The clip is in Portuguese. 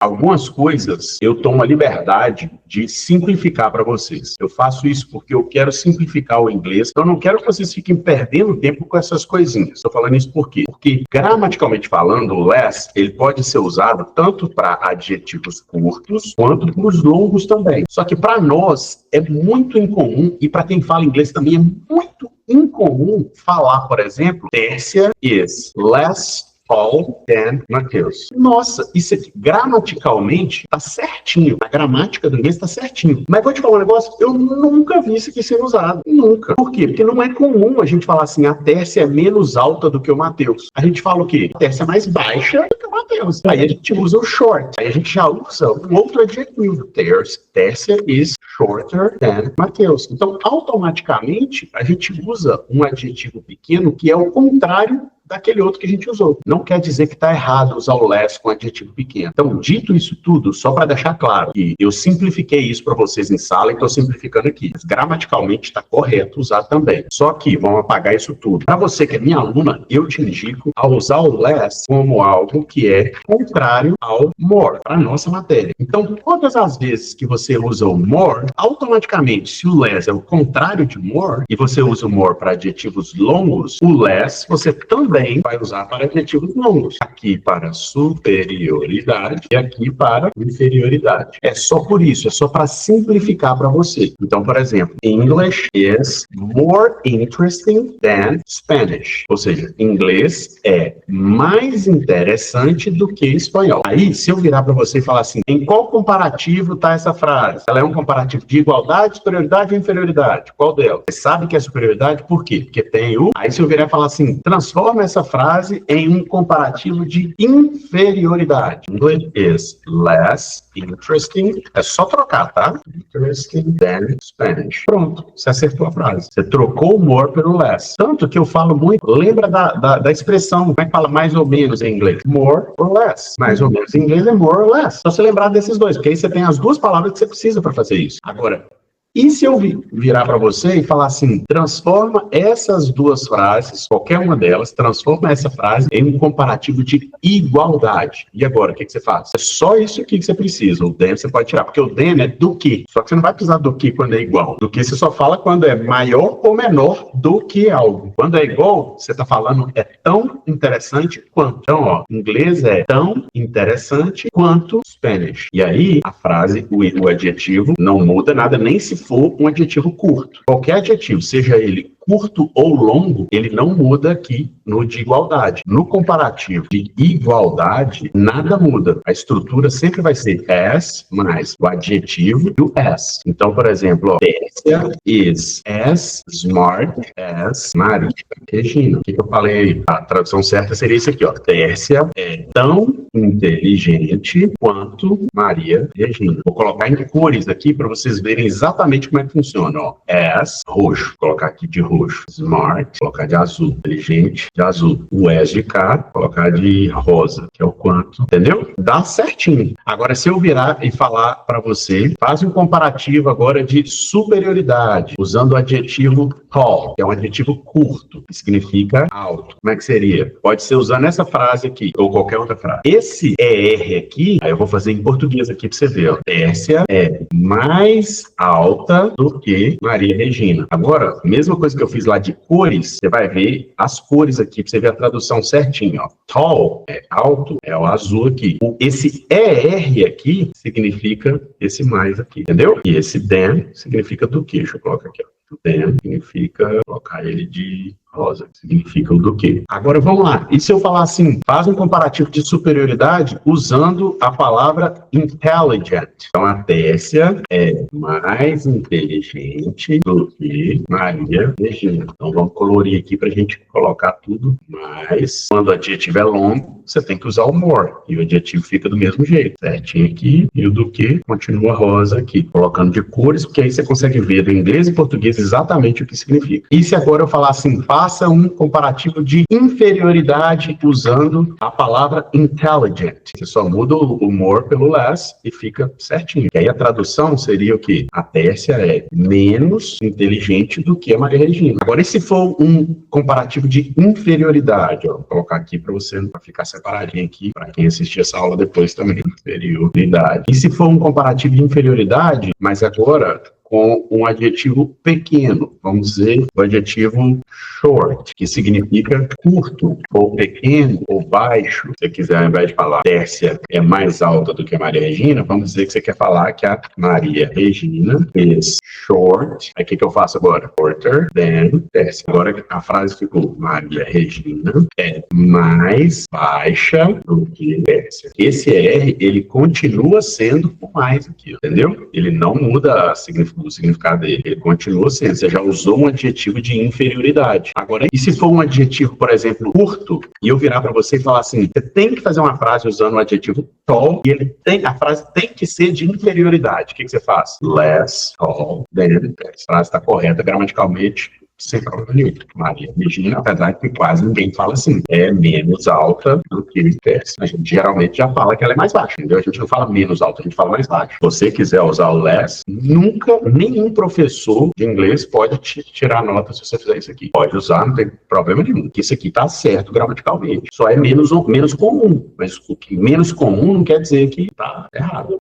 Algumas coisas eu tomo a liberdade de simplificar para vocês. Eu faço isso porque eu quero simplificar o inglês. Eu não quero que vocês fiquem perdendo tempo com essas coisinhas. Estou falando isso por quê? Porque, gramaticalmente falando, o less, ele pode ser usado tanto para adjetivos curtos quanto para os longos também. Só que para nós é muito incomum, e para quem fala inglês também é muito incomum falar, por exemplo, Tércia is less Paul than Mateus. Nossa, isso aqui gramaticalmente tá certinho. A gramática do inglês tá certinho. Mas vou te falar um negócio, eu nunca vi isso aqui sendo usado. Nunca. Por quê? Porque não é comum a gente falar assim, a Tércia é menos alta do que o Mateus. A gente fala o quê? A Tércia é mais baixa do que o Mateus. Aí a gente usa o short. Aí a gente já usa um outro adjetivo. Tércia is shorter than Mateus. Então, automaticamente, a gente usa um adjetivo pequeno que é o contrário daquele outro que a gente usou. Não quer dizer que está errado usar o less com adjetivo pequeno. Então, dito isso tudo, só para deixar claro que eu simplifiquei isso para vocês em sala e estou simplificando aqui. Mas, gramaticalmente está correto usar também. Só que vamos apagar isso tudo. Para você que é minha aluna, eu te indico a usar o less como algo que é contrário ao more, para nossa matéria. Então, todas as vezes que você usa o more, automaticamente, se o less é o contrário de more, e você usa o more para adjetivos longos, o less você também vai usar para adjetivos longos. Aqui para superioridade e aqui para inferioridade. É só por isso, é só para simplificar para você. Então, por exemplo, English is more interesting than Spanish. Ou seja, inglês é mais interessante do que espanhol. Aí, se eu virar para você e falar assim, em qual comparativo está essa frase? Ela é um comparativo de igualdade, superioridade ou inferioridade? Qual delas? Você sabe que é superioridade, por quê? Porque tem o... Aí, se eu virar e falar assim, transforma essa frase em um comparativo de inferioridade. English is less interesting. É só trocar, tá? Interesting than Spanish. Pronto, você acertou a frase. Você trocou o more pelo less. Tanto que eu falo muito, lembra da expressão, como é que fala mais ou menos em inglês? More or less. Mais ou menos em inglês é more or less. Só você lembrar desses dois, porque aí você tem as duas palavras que você precisa para fazer isso. Agora, e se eu virar para você e falar assim, transforma essas duas frases, qualquer uma delas, transforma essa frase em um comparativo de igualdade. E agora, o que você faz? É só isso aqui que você precisa. O than você pode tirar, porque o than é do que. Só que você não vai precisar do que quando é igual. Do que você só fala quando é maior ou menor do que algo. Quando é igual, você está falando é tão interessante quanto. Então, ó, inglês é tão interessante quanto Spanish. E aí, a frase, o adjetivo, não muda nada, nem se for um adjetivo curto. Qualquer adjetivo, seja ele curto ou longo, ele não muda aqui no de igualdade. No comparativo de igualdade, nada muda. A estrutura sempre vai ser as mais o adjetivo e o as. Então, por exemplo, Tércia is as smart as Maria Regina. O que eu falei aí? A tradução certa seria isso aqui, ó. Tércia é tão inteligente quanto Maria Regina. Vou colocar em cores aqui para vocês verem exatamente como é que funciona, ó. As, roxo. Vou colocar aqui de roxo. Smart, colocar de azul. Inteligente, de azul. O as de cá, colocar de rosa, que é o quanto. Entendeu? Dá certinho. Agora, se eu virar e falar para você, faz um comparativo agora de superioridade, usando o adjetivo tall, que é um adjetivo curto, que significa alto. Como é que seria? Pode ser usando essa frase aqui, ou qualquer outra frase. Esse ER aqui, aí eu vou fazer em português aqui para você ver, ó. Tércia é mais alta do que Maria Regina. Agora, mesma coisa que eu fiz lá de cores, você vai ver as cores aqui, pra você ver a tradução certinho, ó. Tall é alto, é o azul aqui. Esse ER aqui significa esse mais aqui, entendeu? E esse than significa do que? Deixa eu colocar aqui, ó. Than significa colocar ele de rosa, significa o do quê? Agora vamos lá. E se eu falar assim, faz um comparativo de superioridade usando a palavra intelligent. Então a Tércia é mais inteligente do que Maria Regina. Então vamos colorir aqui pra gente colocar tudo mais. Quando o adjetivo é longo, você tem que usar o more. E o adjetivo fica do mesmo jeito. Certinho aqui. E o do que continua rosa aqui. Colocando de cores, porque aí você consegue ver do inglês e português exatamente o que significa. E se agora eu falar assim, faz Faça um comparativo de inferioridade usando a palavra intelligent. Você só muda o more pelo less e fica certinho. E aí a tradução seria o quê? A Tércia é menos inteligente do que a Maria Regina. Agora, e se for um comparativo de inferioridade? Ó, vou colocar aqui para você pra ficar separadinho aqui, para quem assistir essa aula depois também. Inferioridade. E se for um comparativo de inferioridade, mas agora com um adjetivo pequeno, vamos dizer o adjetivo short, que significa curto, ou pequeno, ou baixo. Se você quiser, ao invés de falar Tércia é mais alta do que a Maria Regina, vamos dizer que você quer falar que a Maria Regina is short. Aí o que eu faço agora? Shorter than Tércia. Agora a frase ficou: Maria Regina é mais baixa do que Tércia. Esse R, ele continua sendo o mais aqui, entendeu? Ele não muda o significado dele. Ele continua sendo. Você já usou um adjetivo de inferioridade. Agora, e se for um adjetivo, por exemplo, curto, e eu virar para você e falar assim, você tem que fazer uma frase usando o adjetivo tall, e a frase tem que ser de inferioridade. O que você faz? Less tall than. A frase está correta gramaticalmente, sem problema nenhum. Maria Regina, apesar de que quase ninguém fala assim, é menos alta do que Tércia. A gente geralmente já fala que ela é mais baixa, entendeu? A gente não fala menos alta, a gente fala mais baixa. Se você quiser usar o less, nunca, nenhum professor de inglês pode te tirar nota se você fizer isso aqui. Pode usar, não tem problema nenhum, porque isso aqui tá certo gramaticalmente. Só é menos comum, mas o que menos comum não quer dizer que tá errado.